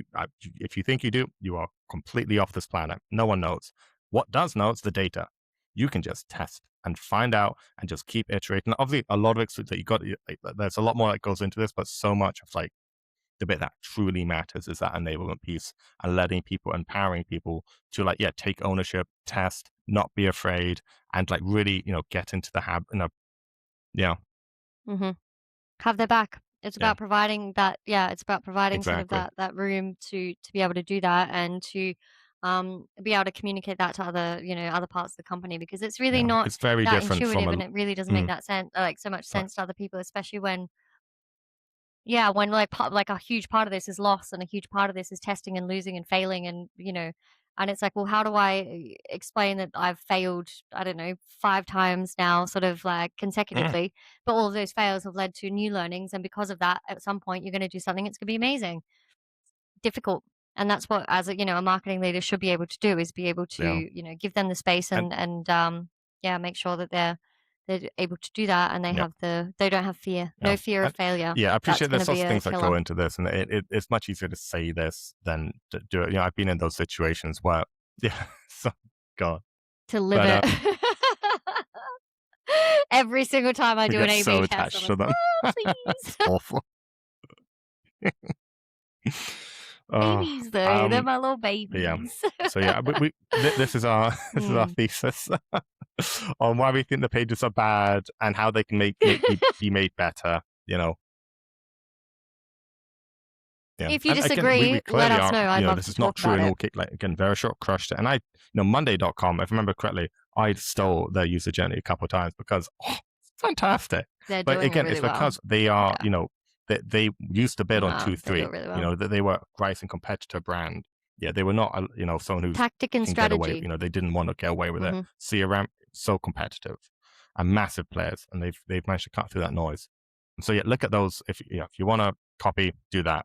if you think you do, you are completely off this planet. No one knows. What does know is the data. You can just test and find out and just keep iterating. Obviously, a lot of it that you got, there's a lot more that goes into this, but so much of like the bit that truly matters is that enablement piece and letting people, empowering people to like, take ownership, test, not be afraid, and like really, get into the habit. Have their back. It's about providing that. Yeah, it's about providing Exactly. sort of that room to be able to do that and to be able to communicate that to other other parts of the company, because it's really not It's very that different from intuitive and it really doesn't make that sense, like so much sense to other people, especially when like a huge part of this is loss and a huge part of this is testing and losing and failing and it's like, well, how do I explain that I've failed, I don't know, 5 times now, sort of like consecutively, but all of those fails have led to new learnings, and because of that, at some point you're going to do something, it's going to be amazing. Difficult. And that's what, as a marketing leader should be able to do, is be able to, give them the space and make sure that they're able to do that, and they don't have fear, no fear of failure. I appreciate there's lots of things that killer. go into this, and it's much easier to say this than to do it. I've been in those situations where, so God, to live it. Every single time I do an A/B so test, attached I'm to them. like, oh, please. It's awful. Babies though, they're my little babies. So this is our thesis on why we think the pages are bad and how they can be made better. If you disagree, again, let us know. I'd love this to is not talk true about in it. all cases. Like, again, Verisure crushed it, and I, Monday.com, if I remember correctly, I stole their user journey a couple of times because it's fantastic. They're but doing again, really it's because they are, they used to bid on 2-3. Really well. That they were rising competitor brand. Yeah, they were not, someone who's tactic and strategy. They didn't want to get away with it. CRM, so competitive, and massive players, and they've managed to cut through that noise. And so look at those. If you want to copy, do that.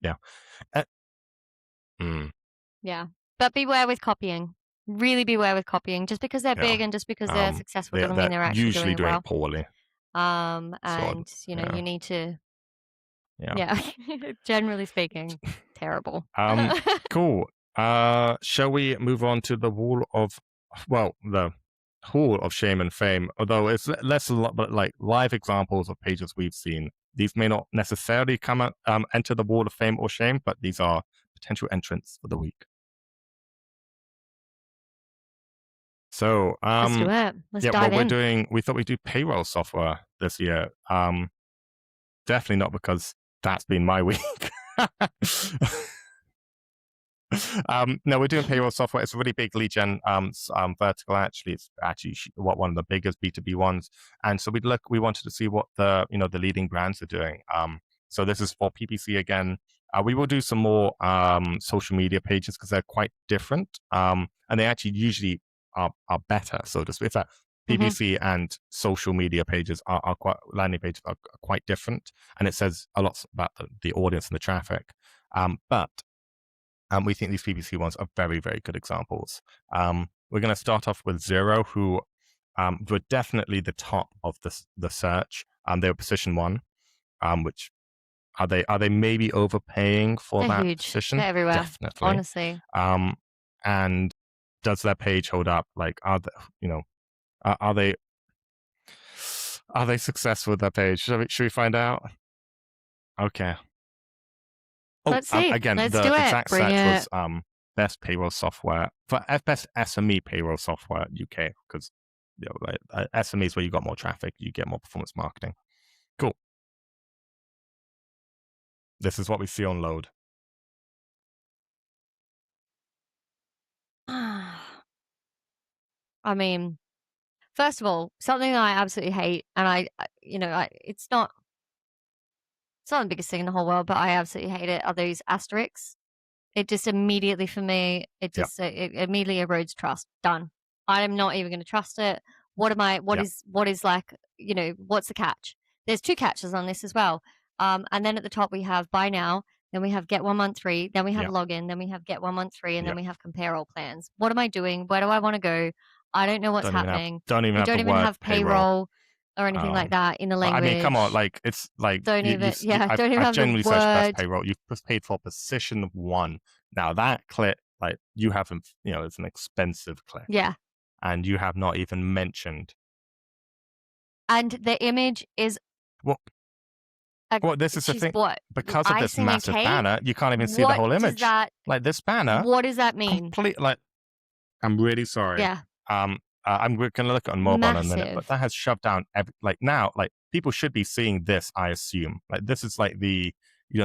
Yeah, but beware with copying. Really beware with copying. Just because they're big and just because they're successful doesn't mean they're actually usually doing well. Poorly. And you need to. Yeah. Generally speaking, terrible. Cool. Shall we move on to the the Hall of Shame and Fame? Although it's less a lot, but like live examples of pages we've seen. These may not necessarily enter the Wall of Fame or Shame, but these are potential entrants for the week. So let's do it. Let's dive in. We thought we'd do payroll software this year. Definitely not because that's been my week. No, we're doing payroll software. It's a really big lead gen vertical. Actually, it's actually one of the biggest B2B ones. And so we wanted to see what the leading brands are doing. So this is for PPC again. We will do some more social media pages because they're quite different. And they actually usually are better, so to speak. PPC and social media pages are quite, landing pages are quite different, and it says a lot about the audience and the traffic. But we think these PPC ones are very, very good examples. We're going to start off with Zero, who were definitely the top of the search. They were position 1, which are they maybe overpaying for They're that huge. position? They're everywhere. Definitely. Honestly. And does their page hold up? Like, are they successful with their page? Should we find out? Okay. Oh, Let's see. Again, Let's the do it. exact Bring search it. was best payroll software for best SME payroll software UK, because SME is where you got more traffic, you get more performance marketing. Cool. This is what we see on load. I mean, first of all, something I absolutely hate, and it's not the biggest thing in the whole world, but I absolutely hate it, are those asterisks. It just immediately, for me, it immediately erodes trust. Done. I'm not even going to trust it. What is like, what's the catch? There's 2 catches on this as well. And then at the top we have buy now, then we have get 1 month free, then we have login, then we have get 1 month free, and then we have compare all plans. What am I doing? Where do I want to go? I don't know what's happening. Don't even have payroll or anything like that in the language. I mean, come on, like, it's like don't even have genuinely the searched best word. payroll. You've paid for position 1. Now that clip, like, you haven't, it's an expensive clip. Yeah. And you have not even mentioned. And the image is well, this is the thing. What? Because of this massive banner, you can't even see the whole image. Like, this banner. What does that mean? Like, I'm really sorry. Yeah. I'm going to look at on mobile in a minute, but that has shoved down now, like, people should be seeing this, I assume. Like, this is like the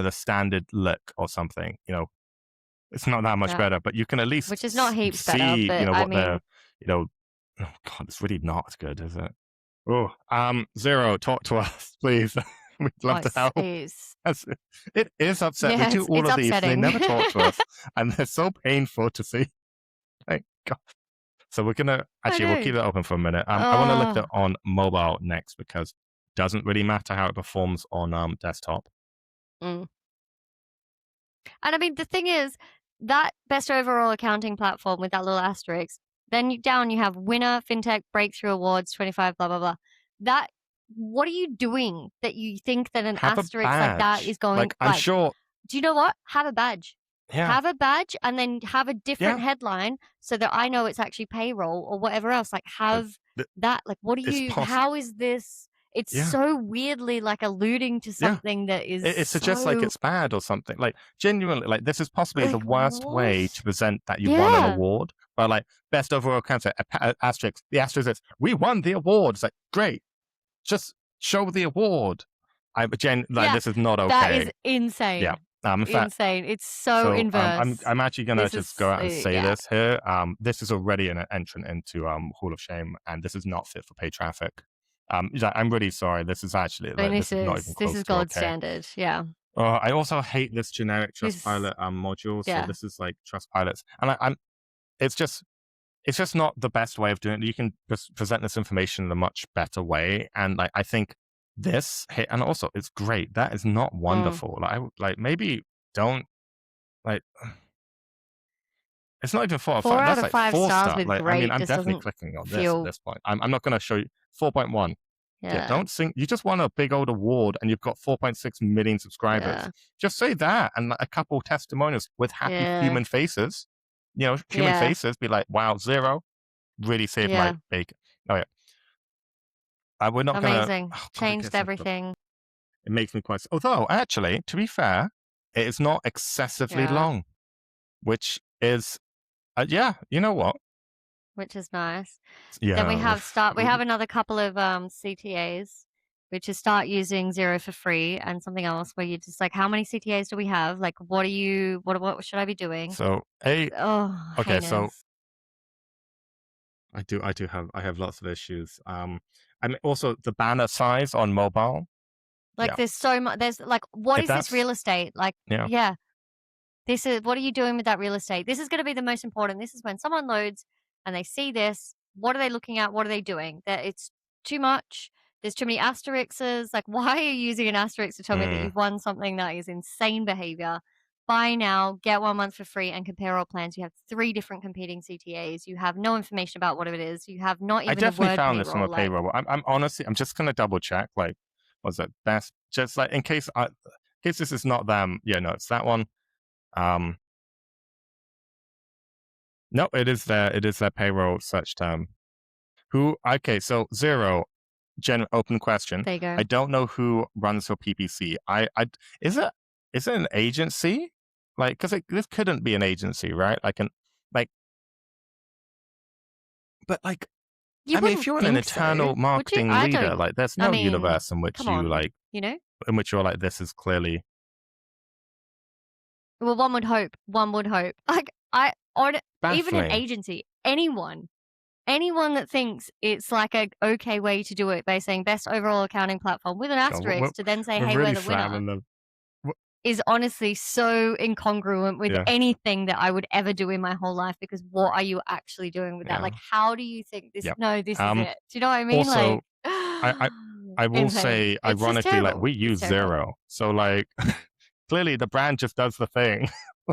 standard look or something, it's not that much better, but you can at least which is not heaps see, better, but what they're, oh God, it's really not good, is it? Oh, Zero, talk to us, please. We'd love to help. It is upsetting. We do all of these, and they never talk to us, and they're so painful to see. Thank God. So we're gonna we'll keep that open for a minute. I want to look at on mobile next, because it doesn't really matter how it performs on desktop. And I mean, the thing is, that best overall accounting platform with that little asterisk, then you have winner, fintech, breakthrough awards, 25, blah, blah, blah. What are you doing that you think that an asterisk like that is going? Like, I'm sure. Do you know what? Have a badge. Yeah. Have a badge, and then have a different headline so that I know it's actually payroll or whatever else. Like, have that. Like, what do you? How is this? It's so weirdly like alluding to something that is. It suggests like it's bad or something. Like, genuinely, like, this is possibly the worst way to present that you won an award. But like, best overall cancer, asterisk. The asterisk is, we won the award. It's like, great, just show the award. This is not okay. That is insane. Yeah. Insane. It's so inverse. I'm actually going to just go out and say this here. This is already an entrant into Hall of Shame, and this is not fit for paid traffic. I'm really sorry. This is actually this is not even close this is to gold okay. standard. Yeah. I also hate this generic Trustpilot module. So this is like Trustpilots, and it's just not the best way of doing it. You can present this information in a much better way, and like, I think this hit, and also it's great. That is not wonderful. Like maybe don't like. It's not even 4 or 5. That's like 4 stars. With like, great. I mean, I'm definitely clicking on this at this point. I'm not going to show you 4.1. Yeah. Don't sing. You just won a big old award, and you've got 4.6 million subscribers. Yeah. Just say that, and a couple testimonials with happy human faces. Human faces. Be like, wow, Zero really saved my bacon. Oh yeah. We're not amazing. Changed everything. It makes me quite. Although, actually, to be fair, it is not excessively long, which is. You know what? Which is nice. Yeah. Then we have another couple of CTAs, which is start using Zero for free, and something else where you just like, how many CTAs do we have? Like, what should I be doing? So heinous. So I have lots of issues. I mean, also the banner size on mobile. Like, there's so much. There's like, what is this real estate? Like, this is, what are you doing with that real estate? This is going to be the most important. This is when someone loads and they see this. what are they looking at? What are they doing? That it's too much. There's too many asterisks. Like, why are you using an asterisk to tell me that you've won something that is insane behavior? Buy now, get 1 month for free, and compare all plans. You have 3 different competing CTAs. You have no information about what it is. You have not I even the definitely word found this from payroll. a payroll. I'm honestly, I'm just gonna double check. Like, was it best? Just like in case this is not them. Yeah, no, it's that one. No, it is their payroll search term. Okay, so Zero, open question. There you go. I don't know who runs your PPC. Is it an agency? Like, because this couldn't be an agency, right? But like, I mean, if you're an internal marketing leader, like, there's no universe in which you like, in which you're like, this is clearly. Well, one would hope. Like, even an agency, anyone that thinks it's like a okay way to do it by saying best overall accounting platform with an asterisk to then say, hey, we're the winner, is honestly so incongruent with anything that I would ever do in my whole life, because what are you actually doing with that? Like, how do you think this? No, this is it. Do you know what I mean? Also, like, I will say, ironically, like, we use Zero. So like, clearly the brand just does the thing.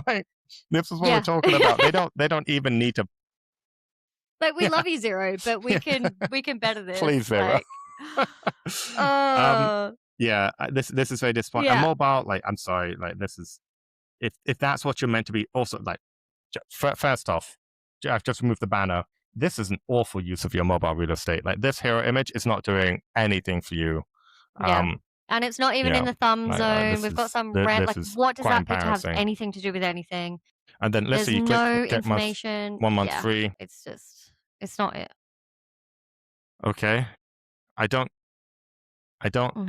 Like, this is what we're talking about. They don't even need to. Like, we love you, Zero, but we can better this. Please, Zero. Like, this is very disappointing. And mobile, like, I'm sorry, like, this is, if that's what you're meant to be. Also, like, first off, I've just removed the banner. This is an awful use of your mobile real estate. Like, this hero image is not doing anything for you. And it's not even in the thumb zone. We've got some red. Like, what does that picture have anything to do with anything? And then let's see, you click get information. 1 month free. It's just, it's not it. Okay, I don't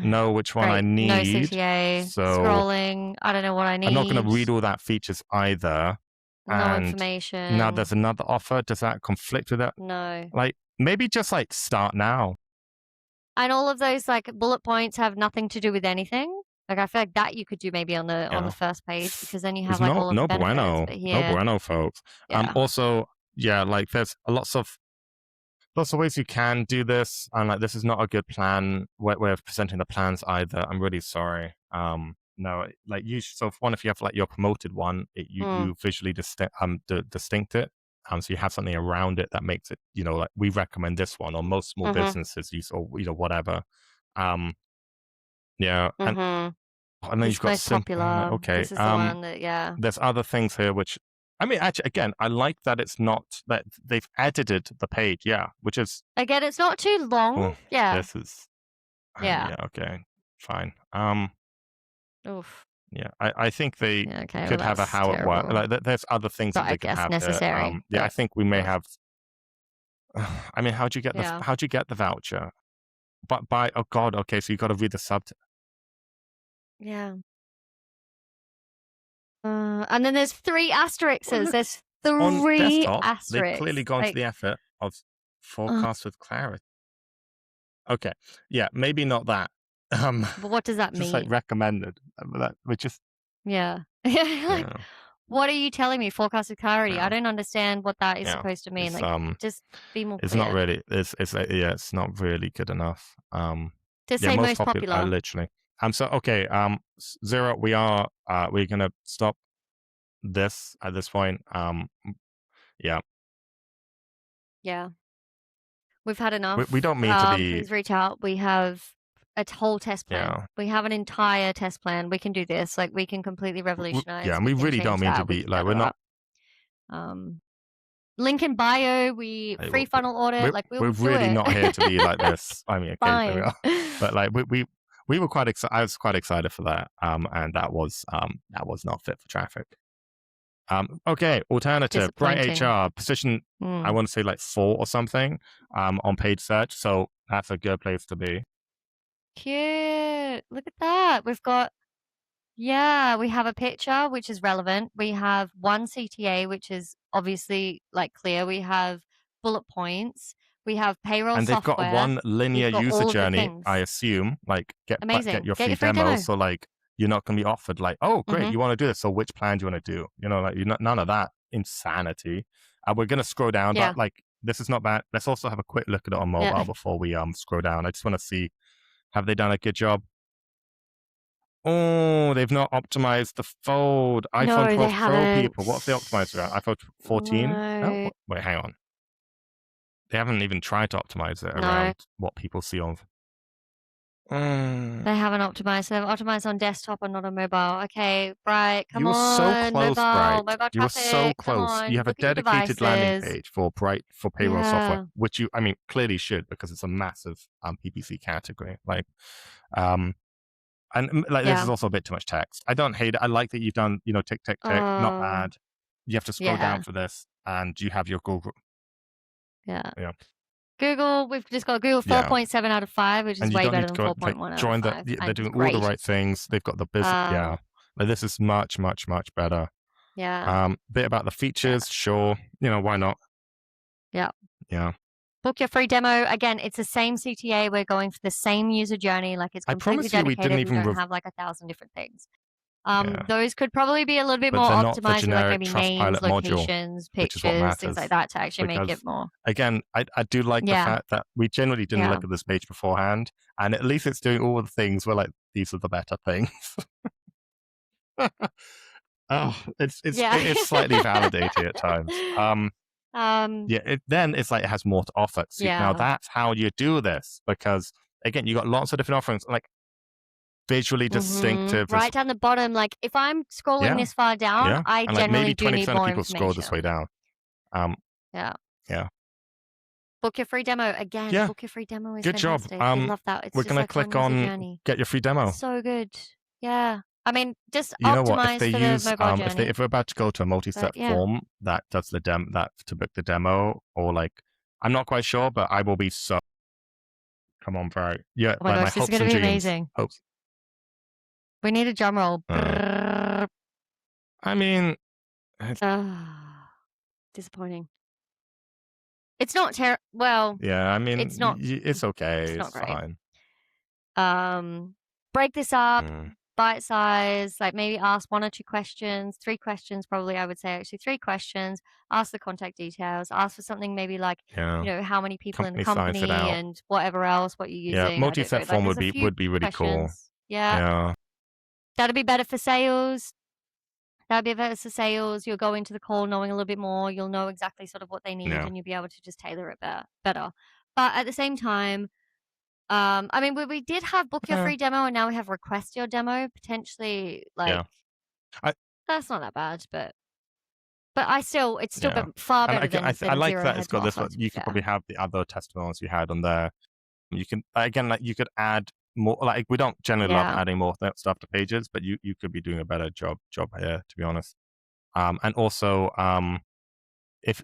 know which one I need. No CTA. So scrolling. I don't know what I need. I'm not going to read all that features either. No information. Now there's another offer. Does that conflict with it? No. Like, maybe just like start now. And all of those like bullet points have nothing to do with anything. Like, I feel like that you could do maybe on the first page, because then you have like all of the benefits. No bueno, folks. Also, like, there's lots of ways you can do this, and like, this is not a good way of presenting the plans either. I'm really sorry. No, like, so if you have like your promoted one, you visually distinct it. So you have something around it that makes it, like, we recommend this one, or most small businesses use, or whatever. And then you've got simple. Like, okay, this is the one that, there's other things here which, I mean, actually, again, I like that it's not that they've edited the page. Which is, again, it's not too long. This is. Okay, fine. Oof. I think they could have a how it works. Like, there's other things that they could have necessary. There. I think we may have. I mean, how'd you get the voucher? But oh god, okay, so you got to read the subtitle. And then there's 3 asterisks. There's 3 asterisks. They've clearly gone to the effort of forecast with clarity. Okay, maybe not that. But what does that mean? Just like recommended. Which is what are you telling me? Forecast with clarity. I don't understand what that is supposed to mean. Like, just be more clear. It's not really. It's not really good enough. Just say most popular. Literally. So okay. Zero. We're gonna stop this at this point. We've had enough. We don't mean to be. Please reach out. We have a whole test plan. We have an entire test plan. We can do this. Like, we can completely revolutionize. And we really don't mean to be like, we're not. Link in bio. Free funnel audit. We're really not here to be like this. I mean, occasionally we are, but like, we were quite excited. I was quite excited for that. And that was not fit for traffic. Okay, alternative, Bright HR, position, I want to say like 4 or something, on paid search. So that's a good place to be. Cute. Look at that. We've got, we have a picture, which is relevant. We have 1 CTA, which is obviously like clear. We have bullet points. We have payroll software. And they've got one linear user journey, I assume, like get your free demo. So like, you're not going to be offered like, oh, great, you want to do this. So which plan do you want to do? Like, none of that insanity. We're going to scroll down, but like, this is not bad. Let's also have a quick look at it on mobile before we scroll down. I just want to see, have they done a good job? Oh, they've not optimized the fold. iPhone 12 Pro people. What have they optimized around? iPhone 14? No. Oh, wait, hang on. They haven't even tried to optimize it around what people see on. They haven't optimized. They've optimized on desktop and not on mobile. Okay, Bright, come on. You were so close, Bright. Mobile You were so traffic, come close. on, You have a look at your dedicated landing devices. page for Bright for payroll software, which you, I mean, clearly should because it's a massive PPC category. Like, and like this is also a bit too much text. I don't hate it. I like that you've done, you know, tick, tick, tick. Not bad. You have to scroll down for this, and you have your Google. Yeah. Google, we've just got Google 4.7 out of 5, which is way better than 4.1 out of 5. They're doing all the right things. They've got the business. Like, this is much, much, much better. Bit about the features, sure. You know, why not? Yeah. Book your free demo. Again, it's the same CTA. We're going for the same user journey. Like, it's completely dedicated. We don't have like 1,000 different things. Those could probably be a little bit more optimized with like maybe names, locations, pictures, things like that to actually make it more. Again, I do like the fact that we generally didn't look at this page beforehand, and at least it's doing all the things where like these are the better things. It's slightly validating at times. Then it's like it has more to offer. So now that's how you do this, because again, you got lots of different offerings, like visually distinctive. Right down the bottom, like if I'm scrolling this far down, I and generally maybe do need 20% more of people information. scroll this way down. Book your free demo again. Book your free demo is good fantastic. job. I love that. It's we're just gonna like click on get your free demo. So good. Yeah. I mean, just you know what? optimize If they for use, the mobile journey. if we're about to go to a multi-step form that does the that to book the demo, or like, I'm not quite sure, but I will be so. Come on, Barry. Yeah, oh my gosh, this is gonna be amazing. Hopes. We need a drum roll. I mean, disappointing. It's not terrible. Well, yeah, I mean, it's not. It's okay. It's not great. Fine. Break this up, bite size. Like maybe ask 1 or 2 questions, 3 questions probably. I would say actually 3 questions. Ask the contact details. Ask for something maybe like you know how many people in the company and whatever else, what you're using. Yeah, multi-step form would be really cool. Yeah. That'd be better for sales. That'd be better for sales. You'll go into the call knowing a little bit more. You'll know exactly sort of what they need, and you'll be able to just tailor it better. But at the same time, I mean, we did have book your free demo, and now we have request your demo. Potentially, like that's not that bad, but it's still far better than I like zero that it's got this one. You could fair. probably have the other testimonials you had on there. You can again, like, you could add more. Like, we don't generally love adding more stuff to pages, but you could be doing a better job here, to be honest. And also, if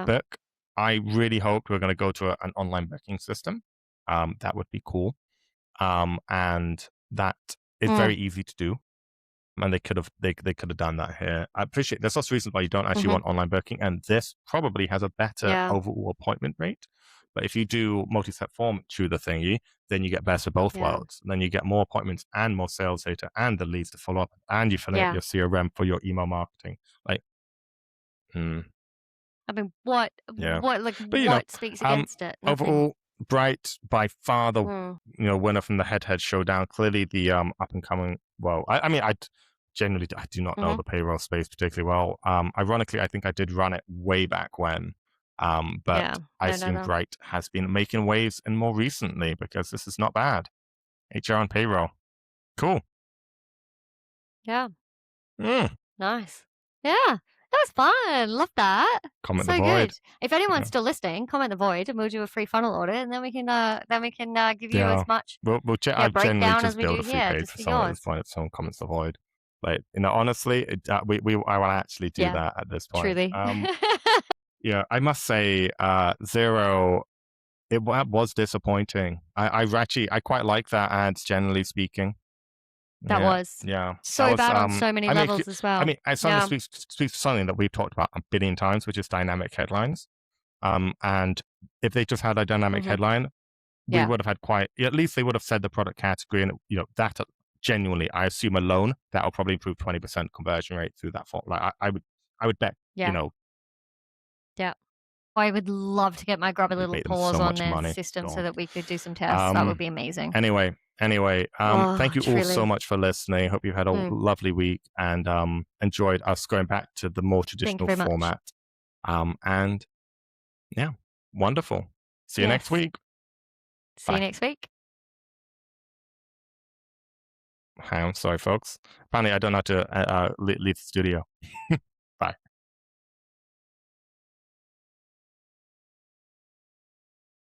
book, I really hoped we're going to go to an online booking system. That would be cool. And that is very easy to do. And they could have done that here. I appreciate there's also reasons why you don't actually want online booking, and this probably has a better overall appointment rate. But if you do multi-step form through the thingy, then you get best of both worlds. And then you get more appointments and more sales data and the leads to follow up, and you fill out your CRM for your email marketing. Like, I mean, what speaks against it? Nothing. Overall, Bright by far the winner from the head-to-head showdown. Clearly the up and coming. Well, I mean, I do not know the payroll space particularly well. Ironically, I think I did run it way back when. But I assume Bright has been making waves and more recently, because this is not bad. HR and payroll. Cool. Yeah. Nice. Yeah. That was fun. Love that. Comment so the void. Good. If anyone's still listening, comment the void, and we'll do a free funnel audit, and then we can give you as much we'll check. I generally just build a free here, page for someone at this point if someone comments the void. Like, honestly, I will actually do that at this point. Truly. Yeah, I must say, Zero, it was disappointing. I quite like that ad, generally speaking. That was so bad on so many levels as well. I mean, something speaks to something that we've talked about a billion times, which is dynamic headlines. And if they just had a dynamic headline, we would have had at least they would have said the product category, and that genuinely, I assume alone, that will probably improve 20% conversion rate through that. Like, I would bet, Yeah. I would love to get my grubby little Make them paws so on much their money. system so God. that we could do some tests. That would be amazing. Anyway, Oh, thank you all so truly. much for listening. Hope you had a lovely week and enjoyed us going back to the more traditional very much. format. And yeah, wonderful. See you next Yes. week. See you Bye. next week. I'm sorry, folks. Apparently, I don't know how to leave the studio.